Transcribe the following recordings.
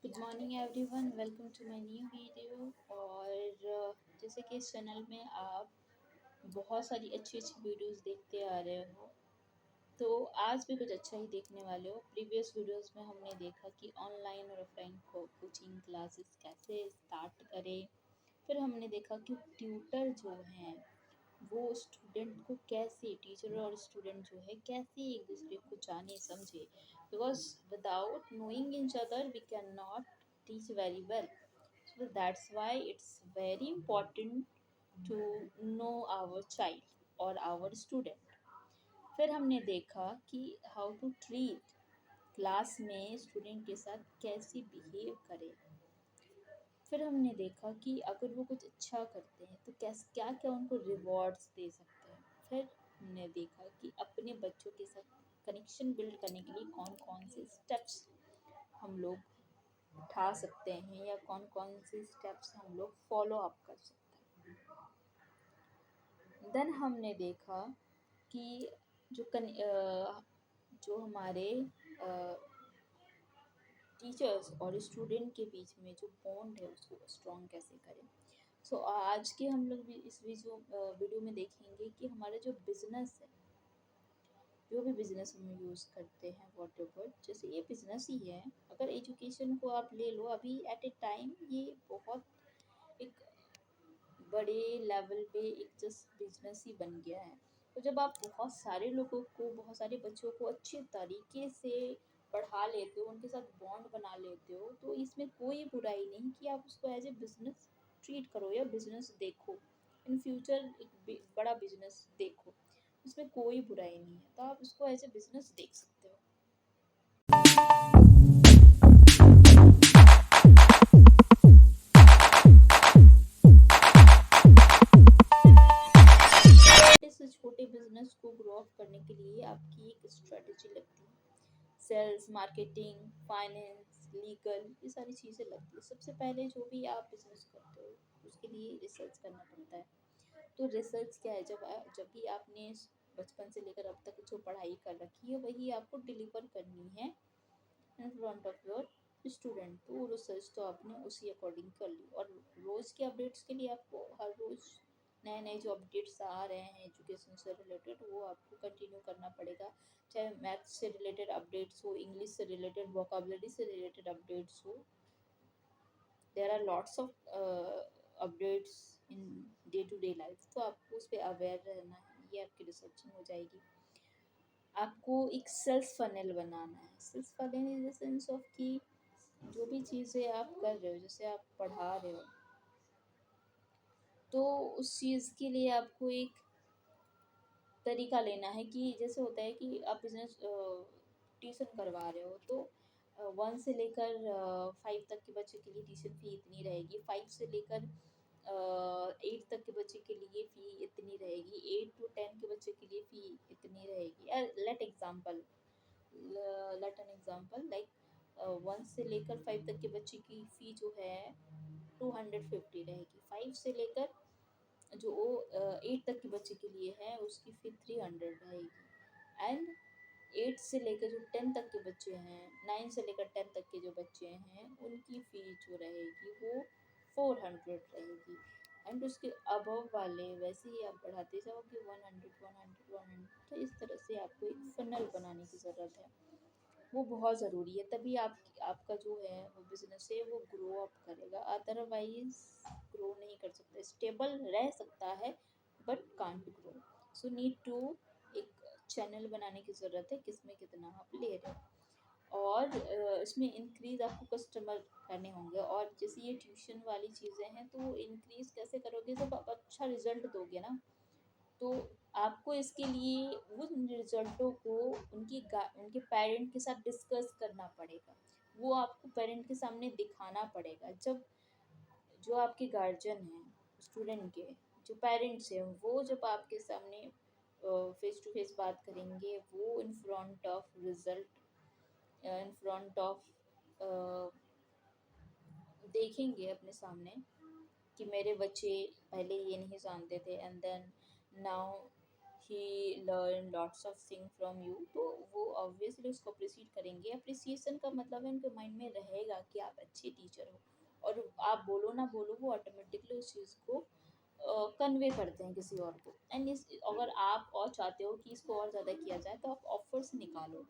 Good morning everyone, welcome to my new video. और जैसे कि इस चैनल में आप बहुत सारी अच्छी अच्छी वीडियोस देखते आ रहे हो, तो आज भी कुछ अच्छा ही देखने वाले हो। प्रीवियस वीडियोस में हमने देखा कि ऑनलाइन और ऑफलाइन कोचिंग क्लासेस कैसे स्टार्ट करें। फिर हमने देखा कि ट्यूटर जो हैं वो स्टूडेंट को कैसे, टीचर और स्टूडेंट जो है कैसे एक दूसरे को जाने समझे, because without knowing each other we can not teach very well. So that's why it's very important to know our child or our student. फिर हमने देखा कि हाउ टू ट्रीट क्लास में स्टूडेंट के साथ कैसे बिहेव करें। फिर हमने देखा कि अगर वो कुछ अच्छा करते हैं तो कैसे क्या क्या उनको रिवॉर्ड्स दे सकते हैं। फिर हमने देखा कि अपने बच्चों के साथ कनेक्शन बिल्ड करने के लिए कौन कौन से स्टेप्स हम लोग उठा सकते हैं या कौन कौन से स्टेप्स हम लोग फॉलो अप कर सकते हैं। देन हमने देखा कि जो हमारे टीचर्स और स्टूडेंट के बीच में जो बॉन्ड है उसको स्ट्रॉन्ग कैसे करें। आज के हम लोग भी इस वीडियो में देखेंगे कि हमारा जो बिजनेस है, जो भी बिजनेस हम यूज़ करते हैं, वॉट एवर, जैसे ये बिजनेस ही है। अगर एजुकेशन को आप ले लो, अभी एट ए टाइम ये बहुत एक बड़े लेवल पे एक जस्ट बिजनेस ही बन गया है। तो जब आप बहुत सारे लोगों को, बहुत सारे बच्चों को अच्छे तरीके से पढ़ा लेते हो, उनके साथ बॉन्ड बना लेते हो, तो इसमें कोई बुराई नहीं कि आप उसको एज ए बिजनेस ट्रीट करो या बिजनेस देखो। इन फ्यूचर एक बड़ा बिजनेस देखो, उसमें कोई बुराई नहीं है, तो आप उसको एज ए बिजनेस देख सकते हो। छोटे से छोटे बिजनेस को ग्रो अप करने के लिए आपकी एक स्ट्रेटेजी लगती है। सेल्स, मार्केटिंग, फाइनेंस, लीगल, ये सारी चीज़ें लगती है। सबसे पहले जो भी आप बिजनेस करते हो उसके लिए रिसर्च करना पड़ता है। तो रिसर्च क्या है, जब भी आपने बचपन से लेकर अब तक जो पढ़ाई कर रखी है वही आपको डिलीवर करनी है in front of your student. तो रिसर्च तो आपने उसी अकॉर्डिंग कर ली, और रोज़ के अपडेट्स के लिए आपको हर रोज़ नए नए जो अपडेट्स आ रहे हैं एजुकेशन से रिलेटेड, वो आपको कंटिन्यू करना पड़ेगा। चाहे मैथ्स से रिलेटेड अपडेट्स हो, इंग्लिश से रिलेटेड, वोकेबलरी से रिलेटेड अपडेट्स हो, there are lots of updates in day to day life. तो आपको उस पर अवेयर रहना है, ये आपकी रिसर्चिंग हो जाएगी। आपको एक सेल्फ फनल बनाना है। Self funnel in the sense of कि जो भी चीज़ें आप कर रहे हो, जैसे आप पढ़ा रहे हो, तो उस चीज़ के लिए आपको एक तरीका लेना है। कि जैसे होता है कि आप बिजनेस ट्यूशन करवा रहे हो, तो 1 से लेकर 5 तक के बच्चे के लिए ट्यूशन फ़ी इतनी रहेगी, 5 से लेकर 8 तक के बच्चे के लिए फ़ी इतनी रहेगी, 8 to 10 के बच्चे के लिए फ़ी इतनी रहेगी। लेट एन एग्जाम्पल लाइक 1 से लेकर 5 तक के बच्चे की फ़ी जो है 250 रहेगी। 5 से लेकर जो 8 तक के बच्चे के लिए है उसकी फ़ी 300 रहेगी। एंड 8 से लेकर जो 10 तक के बच्चे हैं, 9 से लेकर 10 तक के जो बच्चे हैं, उनकी फ़ी जो रहेगी वो 400 रहेगी। एंड उसके अबव वाले वैसे ही आप बढ़ाते जाओगे, 100 100 100 100। तो इस तरह से आपको एक फ़नल बनाने की ज़रूरत है। वो बहुत ज़रूरी है, तभी आपका जो है वो बिज़नेस है वो ग्रो अप करेगा। अदरवाइज ग्रो नहीं कर सकता, स्टेबल रह सकता है but can't grow. So need to एक चैनल बनाने की ज़रूरत है किसमें कितना आप ले रहे हो, और इसमें इंक्रीज़ आपको कस्टमर करने होंगे। और जैसे ये ट्यूशन वाली चीज़ें हैं, तो इंक्रीज़ कैसे करोगे, जब आप अच्छा रिजल्ट दोगे ना, तो आपको इसके लिए उन रिजल्टों को उनके पेरेंट के साथ डिस्कस करना पड़ेगा। वो आपको पेरेंट के सामने दिखाना पड़ेगा। जब जो आपके गार्जियन हैं स्टूडेंट के, जो पेरेंट्स हैं, वो जब आपके सामने फेस टू फेस बात करेंगे, वो in front of result, in front of देखेंगे अपने सामने कि मेरे बच्चे पहले ये नहीं जानते थे, and then now he learn lots of thing from you, तो वो ऑब्वियसली उसको अप्रिशिएट करेंगे। अप्रिसिएशन का मतलब है उनके माइंड में रहेगा कि आप अच्छे टीचर हो, और आप बोलो ना बोलो वो ऑटोमेटिकली उस चीज़ को कन्वे करते हैं किसी और को। एंड इस अगर आप और चाहते हो कि इसको और ज़्यादा किया जाए तो आप ऑफर्स निकालो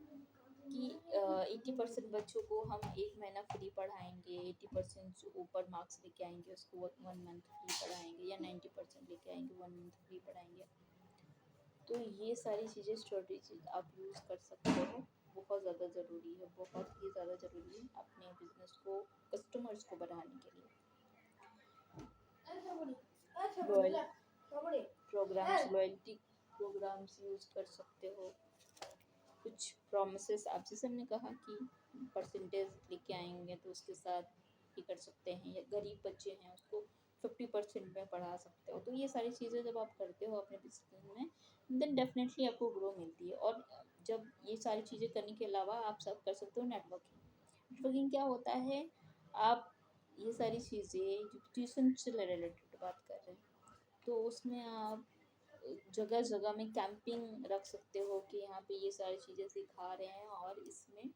कि 80% बच्चों को हम एक महीना फ्री पढ़ाएंगे, 80% जो ऊपर मार्क्स लेके आएंगे उसको 1 मंथ फ्री पढ़ाएंगे, या 90% लेके आएंगे 1 मंथ फ्री पढ़ाएंगे। तो ये सारी चीज़ें स्ट्रेटेजी आप यूज़ कर सकते हो। बहुत ज़्यादा ज़रूरी है, बहुत ही ज़्यादा ज़रूरी है अपने बिजनेस को, कस्टमर्स को बढ़ाने के लिए। Loyal programs, loyalty programs use कर सकते हो। कुछ प्रॉमिसेस आप, जैसे हमने कहा कि परसेंटेज लेके आएंगे तो उसके साथ ये कर सकते हैं, या गरीब बच्चे हैं उसको 50% में पढ़ा सकते हो। तो ये सारी चीज़ें जब आप करते हो अपने बिजनेस में, देन डेफिनेटली आपको ग्रो मिलती है। और जब ये सारी चीज़ें करने के अलावा आप सब कर सकते हो नेटवर्किंग। नेटवर्किंग क्या होता है, आप ये सारी चीज़ें जो ट्यूशन से रिलेटेड बात कर रहे हैं, तो उसमें आप जगह जगह में कैंपिंग रख सकते हो कि यहाँ पे ये सारी चीज़ें सिखा रहे हैं, और इसमें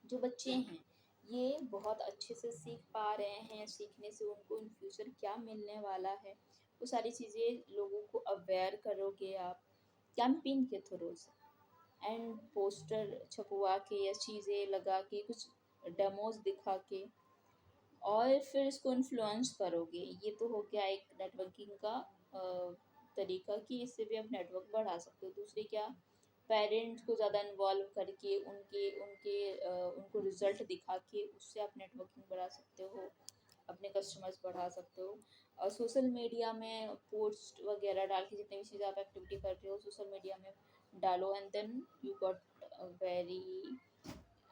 जो बच्चे हैं ये बहुत अच्छे से सीख पा रहे हैं। सीखने से उनको इन फ्यूचर क्या मिलने वाला है, वो सारी चीज़ें लोगों को अवेयर करोगे आप कैंपिंग के थ्रू से। एंड पोस्टर छपवा के या चीज़ें लगा के, कुछ डेमोज दिखा के, और फिर इसको इन्फ्लुएंस करोगे। ये तो हो गया एक नेटवर्किंग का तरीका कि इससे भी आप नेटवर्क बढ़ा सकते हो। दूसरे क्या, पेरेंट्स को ज़्यादा इन्वॉल्व करके उनके उनके उनको रिजल्ट दिखा के उससे आप नेटवर्किंग बढ़ा सकते हो, अपने कस्टमर्स बढ़ा सकते हो। और सोशल मीडिया में पोस्ट वगैरह डाल के, जितनी भी चीज़ें आप एक्टिविटी कर रहे हो सोशल मीडिया में डालो, and then you got very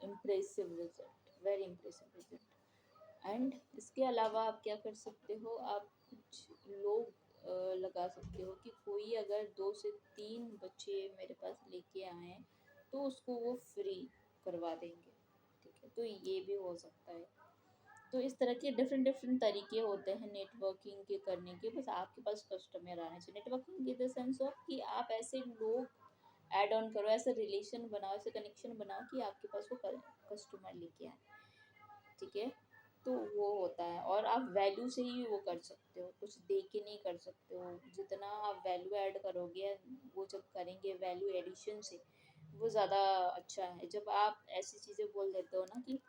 impressive result, very impressive result. And इसके अलावा आप क्या कर सकते हो, आप कुछ लोग लगा सकते हो कि कोई अगर 2 से 3 बच्चे मेरे पास लेके आए तो उसको वो फ्री करवा देंगे। ठीक है, तो ये भी हो सकता है। तो इस तरह के डिफरेंट डिफरेंट तरीके होते हैं नेटवर्किंग के करने के। बस आपके पास कस्टमर आने चाहिए। Networking in the sense of कि आप ऐसे लोग ऐड ऑन करो, ऐसे रिलेशन बनाओ, ऐसे कनेक्शन बनाओ कि आपके पास वो कस्टमर लेके आए। ठीक है, तो वो होता है। और आप वैल्यू से ही वो कर सकते हो, कुछ दे के नहीं कर सकते हो। जितना आप वैल्यू ऐड करोगे, वो जब करेंगे वैल्यू एडिशन से, वो ज़्यादा अच्छा है। जब आप ऐसी चीज़ें बोल देते हो ना कि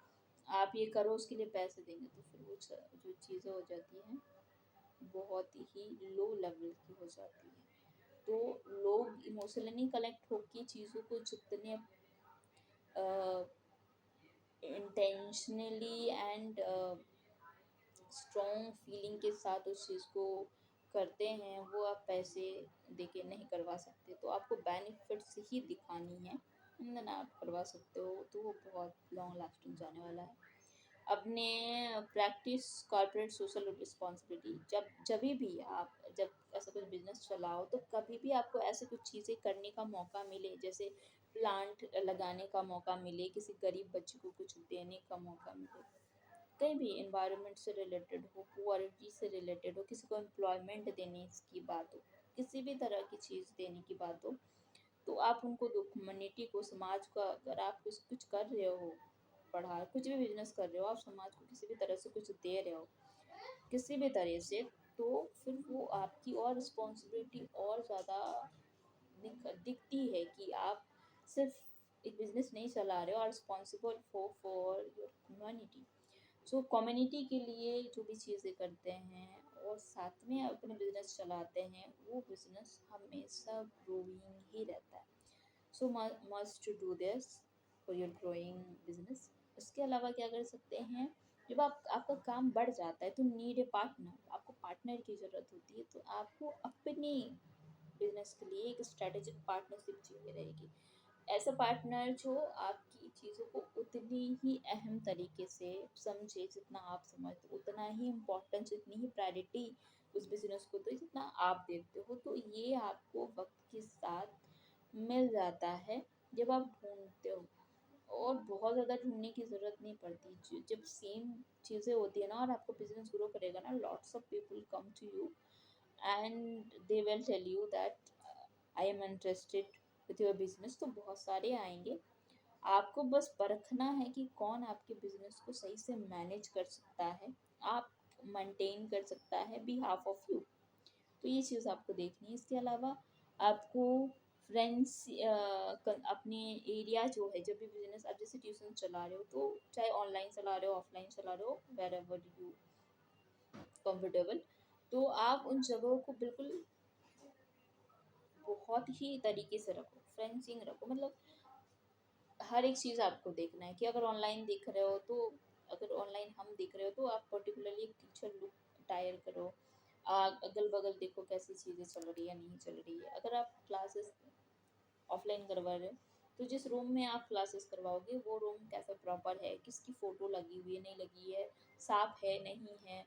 आप ये करो उसके लिए पैसे देंगे, तो फिर वो जो चीज़ें हो जाती हैं बहुत ही लो लेवल की हो जाती है। तो लोग इमोशनली कनेक्ट होकर चीज़ों को जितने इंटेंशनली एंड स्ट्रॉन्ग फीलिंग के साथ उस चीज़ को करते हैं, वो आप पैसे देके नहीं करवा सकते। तो आपको बेनिफिट्स ही दिखानी है, देन आप करवा सकते हो, तो वो बहुत लॉन्ग लास्टिंग जाने वाला है। अपने प्रैक्टिस कॉर्पोरेट सोशल रिस्पॉन्सिबिलिटी। जभी भी आप जब ऐसा कुछ बिजनेस चलाओ, तो कभी भी आपको ऐसे कुछ चीज़ें करने का मौका मिले, जैसे प्लांट लगाने का मौका मिले, किसी गरीब बच्चे को कुछ देने का मौका मिले, कहीं भी इन्वायरमेंट से रिलेटेड हो, पुअरिटी से रिलेटेड हो, किसी को एम्प्लॉयमेंट देने की बात हो, किसी भी तरह की चीज़ देने की बात हो, तो आप उनको दो। कम्युनिटी को, समाज का, अगर आप कुछ कुछ कर रहे हो, पढ़ा कुछ भी बिजनेस कर रहे हो, आप समाज को किसी भी तरह से कुछ दे रहे हो, किसी भी तरह से, तो फिर वो आपकी और रिस्पॉन्सिबिलिटी और ज़्यादा दिखती है कि आप सिर्फ एक बिजनेस नहीं चला रहे हो, और responsible for your humanity. So community के लिए जो भी चीज़ें करते हैं और साथ में अपने बिजनेस चलाते हैं, वो बिजनेस हमेशा ग्रोइंग ही रहता है। सो must do this for your growing business. इसके अलावा क्या कर सकते हैं, जब आपका काम बढ़ जाता है तो नीड ए पार्टनर, आपको पार्टनर की ज़रूरत होती है। तो आपको अपनी बिजनेस के लिए एक स्ट्रेटेजिक पार्टनरशिप चाहिए रहेगी। ऐसा पार्टनर जो आपकी चीज़ों को उतनी ही अहम तरीके से समझे जितना आप समझते हो, उतना ही इम्पोर्टेंस, उतनी ही प्रायोरिटी उस बिज़नेस को दो जितना आप देते हो। तो ये आपको वक्त के साथ मिल जाता है जब आप ढूंढते हो, और बहुत ज़्यादा ढूंढने की ज़रूरत नहीं पड़ती। जब सेम चीज़ें होती है ना, और आपको बिजनेस ग्रो करेगा ना, lots of people come to you and they will tell you that I am interested with your business, तो बहुत सारे आएंगे। आपको बस परखना है कि कौन आपके बिजनेस को सही से मैनेज कर सकता है, आप मेंटेन कर सकता है बिहाफ ऑफ यू। तो ये चीज़ आपको देखनी है। इसके अलावा आपको फ्रेंड्स अपने एरिया जो है, जब भी बिजनेस आप जैसे ट्यूशन चला रहे हो, तो चाहे ऑनलाइन चला रहे हो ऑफलाइन चला रहे हो, वेर एवर यू कंफर्टेबल, तो आप उन जगहों को बिल्कुल बहुत ही तरीके से रखो, फ्रेंचिंग रखो। मतलब हर एक चीज़ आपको देखना है कि अगर ऑनलाइन देख रहे हो तो, अगर ऑनलाइन हम देख रहे हो तो आप पर्टिकुलरली एक टीचर लुक अटायर करो। अगल बगल देखो कैसी चीज़ें चल रही है नहीं चल रही है। अगर आप क्लासेस ऑफलाइन करवा रहे हो तो जिस रूम में आप क्लासेस करवाओगे वो रूम कैसा प्रॉपर है, किसकी फ़ोटो लगी हुई है नहीं लगी है, साफ है नहीं है,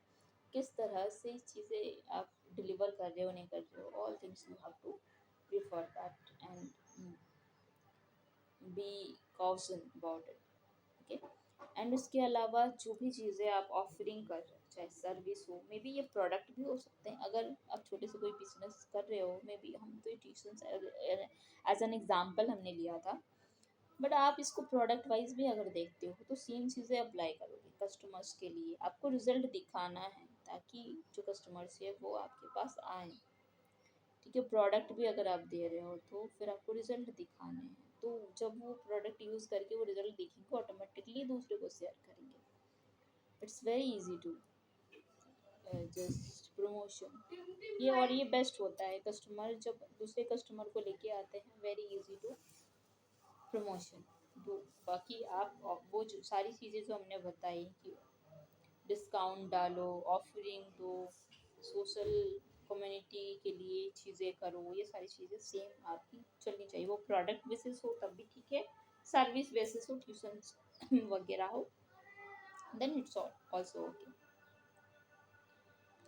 किस तरह से चीज़ें आप डिलीवर कर रहे हो नहीं कर रहे हो, all things you have to prefer that and be caution about it. Okay. And उसके अलावा जो भी चीज़ें आप ऑफरिंग कर रहे हो, चाहे सर्विस हो, मे बी ये प्रोडक्ट भी हो सकते हैं। अगर आप छोटे से कोई बिजनेस कर रहे हो, मे बी हम तो ट्यूशन एज एन एग्जाम्पल हमने लिया था, बट आप इसको प्रोडक्ट वाइज भी अगर देखते हो तो सेम चीज़ें अप्लाई करोगे कस्टमर्स के लिए। आपको रिजल्ट दिखाना है ताकि जो कस्टमर्स है वो आपके पास आए। ठीक है, प्रोडक्ट भी अगर आप दे रहे हो तो फिर आपको रिजल्ट दिखाने हैं। तो जब वो प्रोडक्ट यूज़ करके वो रिजल्ट देखेंगे, ऑटोमेटिकली दूसरे को शेयर करेंगे। It's very easy to just promotion. ये और ये बेस्ट होता है, कस्टमर जब दूसरे कस्टमर को लेके आते हैं, वेरी इजी टू प्रमोशन। तो बाकी आप वो जो सारी चीज़ें जो हमने बताई कि डिस्काउंट डालो, ऑफरिंग दो, सोशल कम्युनिटी के लिए चीज़ें करो, ये सारी चीज़ें सेम आपकी चलनी चाहिए। वो प्रोडक्ट बेसिस हो तब भी ठीक है, सर्विस बेसिस हो, ट्यूशन वगैरह हो, देन इट्स ऑल्सो ओके।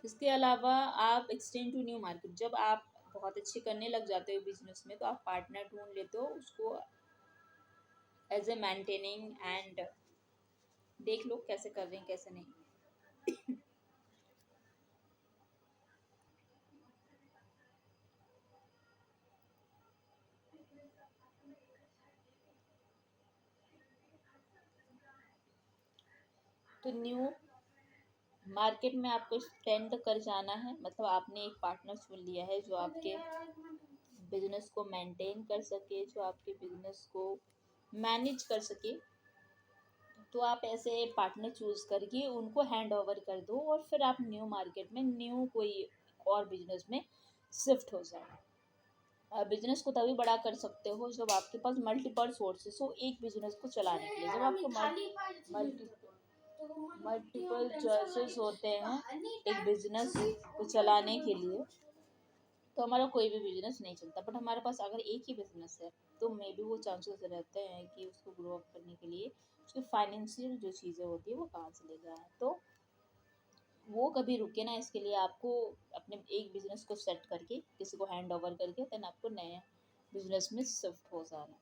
इसके अलावा आप एक्सटेंड टू न्यू मार्केट, जब आप बहुत अच्छे करने लग जाते हो बिजनेस में तो आप पार्टनर ढूंढ लेते हो उसको एज ए मेंटेनिंग, एंड देख लो कैसे कर रहे हैं कैसे नहीं। तो न्यू मार्केट में आपको स्टैंड कर जाना है, मतलब आपने एक पार्टनर चुन लिया है जो आपके बिजनेस को मेंटेन कर सके, जो आपके बिजनेस को मैनेज कर सके। तो आप ऐसे पार्टनर चूज करके उनको हैंड ओवर कर दो और फिर आप न्यू मार्केट में न्यू कोई और बिजनेस में शिफ्ट हो जाओ। बिजनेस को तभी बड़ा कर सकते हो जब आपके पास मल्टीपल सोर्सेस हो एक बिजनेस को चलाने के लिए। जब आपको मल्टीपल चॉइसेस होते हैं एक बिजनेस को चलाने के लिए, तो हमारा कोई भी बिजनेस नहीं चलता। बट हमारे पास अगर एक ही बिजनेस है तो मे बी वो चांसेस रहते हैं कि उसको ग्रो अप करने के लिए उसकी फाइनेंशियल जो चीज़ें होती है वो कहाँ से ले जाए, तो वो कभी रुके ना। इसके लिए आपको अपने एक बिजनेस को सेट करके किसी को हैंड ओवर करके देन आपको नए बिजनेस में शिफ्ट हो जाना।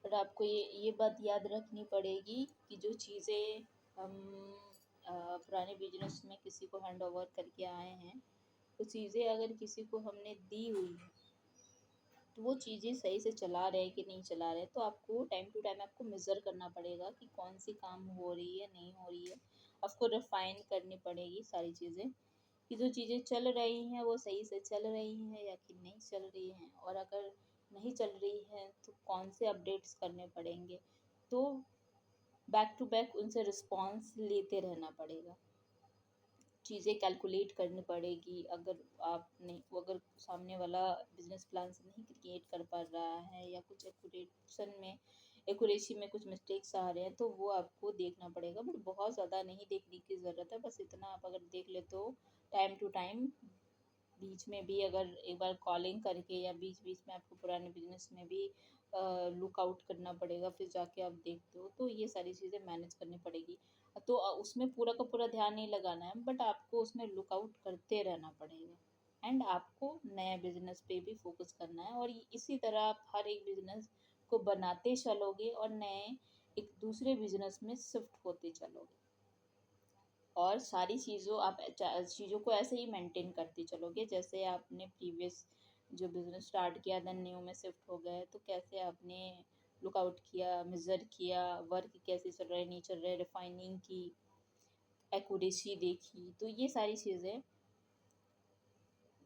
बट आपको ये बात याद रखनी पड़ेगी कि जो चीज़ें हम पुराने बिजनेस में किसी को हैंड ओवर करके आए हैं, वो चीज़ें अगर किसी को हमने दी हुई है तो वो चीज़ें सही से चला रहे कि नहीं चला रहे, तो आपको टाइम टू टाइम आपको मेज़र करना पड़ेगा कि कौन सी काम हो रही है नहीं हो रही है। आपको रिफाइन करनी पड़ेगी सारी चीज़ें कि जो चीज़ें चल रही हैं वो सही से चल रही हैं या कि नहीं चल रही हैं, और अगर नहीं चल रही हैं तो कौन से अपडेट्स करने पड़ेंगे। तो बैक टू बैक उनसे रिस्पॉन्स लेते रहना पड़ेगा, चीज़ें कैलकुलेट करनी पड़ेगी। अगर आपने वो अगर सामने वाला बिजनेस प्लान से नहीं क्रिएट कर पा रहा है या कुछ एक्यूरेशन में एक्यूरेसी में कुछ मिस्टेक्स आ रहे हैं तो वो आपको देखना पड़ेगा। बट बहुत ज़्यादा नहीं देखने की ज़रूरत है, बस इतना आप अगर देख ले तो टाइम टू टाइम बीच में भी अगर एक बार कॉलिंग करके या बीच बीच में आपको पुराने बिजनेस में भी लुक आउट करना पड़ेगा, फिर जाके आप देखते हो, तो ये सारी चीज़ें मैनेज करनी पड़ेगी। तो उसमें पूरा का पूरा ध्यान नहीं लगाना है, बट आपको उसमें लुक आउट करते रहना पड़ेगा एंड आपको नया बिजनेस पे भी फोकस करना है। और इसी तरह आप हर एक बिजनेस को बनाते चलोगे और नए एक दूसरे बिजनेस में शिफ्ट होते चलोगे। और सारी चीज़ों को ऐसे ही मेंटेन करते चलोगे, जैसे आपने प्रीवियस जो बिजनेस स्टार्ट किया देन न्यू में शिफ्ट हो गए, तो कैसे आपने लुकआउट किया, मेजर किया, वर्क कैसे चल रहा है नहीं चल रहा है, रिफाइनिंग की, एक्यूरेसी देखी। तो ये सारी चीज़ें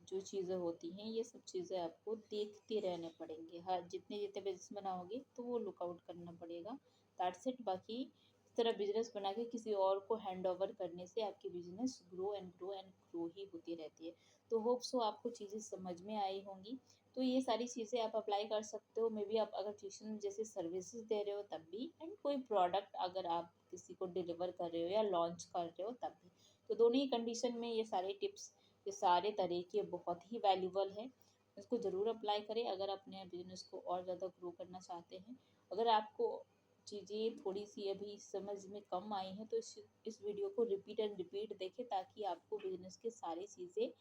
जो चीज़ें होती हैं, ये सब चीज़ें आपको देखते रहने पड़ेंगे। हाँ, जितने जितने बिजनेस बनाओगे तो वो लुकआउट करना पड़ेगा। That's it. बाकी इस तरह बिजनेस बना के किसी और को हैंड ओवर करने से आपकी business grow and grow and grow ही होती रहती है। तो होप सो आपको चीज़ें समझ में आई होंगी। तो ये सारी चीज़ें आप अप्लाई कर सकते हो। मे बी आप अगर ट्यूशन जैसे सर्विसेज दे रहे हो तब भी, एंड कोई प्रोडक्ट अगर आप किसी को डिलीवर कर रहे हो या लॉन्च कर रहे हो तब भी। तो दोनों ही कंडीशन में ये सारे टिप्स, ये सारे तरीके बहुत ही वैल्यूबल हैं। इसको ज़रूर अप्लाई करें अगर अपने बिजनेस को और ज़्यादा ग्रो करना चाहते हैं। अगर आपको चीज़ें थोड़ी सी अभी समझ में कम आई हैं तो इस वीडियो को रिपीट एंड रिपीट देखें, ताकि आपको बिजनेस की सारी चीज़ें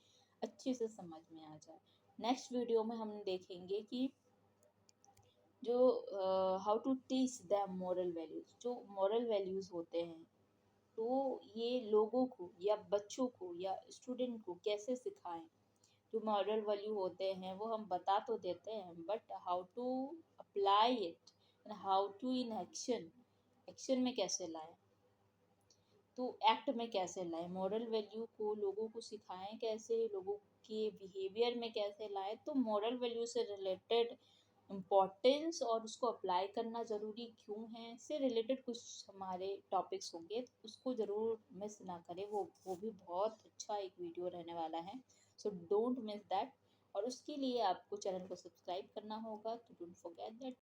अच्छे से समझ में आ जाए। नेक्स्ट वीडियो में हम देखेंगे कि जो how to teach the moral values, जो मॉरल वैल्यूज़ होते हैं, तो ये लोगों को या बच्चों को या स्टूडेंट को कैसे सिखाएं। जो मॉरल वैल्यू होते हैं वो हम बता तो देते हैं, but how to apply it and how to in action, action में कैसे लाएं, तो एक्ट में कैसे लाएं, मॉरल वैल्यू को लोगों को सिखाएं कैसे, लोगों के बिहेवियर में कैसे लाएं। तो मॉरल वैल्यू से रिलेटेड इम्पोर्टेंस और उसको अप्लाई करना ज़रूरी क्यों है, से रिलेटेड कुछ हमारे टॉपिक्स होंगे, तो उसको ज़रूर मिस ना करें। वो भी बहुत अच्छा एक वीडियो रहने वाला है। So don't miss that. और उसके लिए आपको चैनल को सब्सक्राइब करना होगा, तो डोंट फॉरगेट दैट।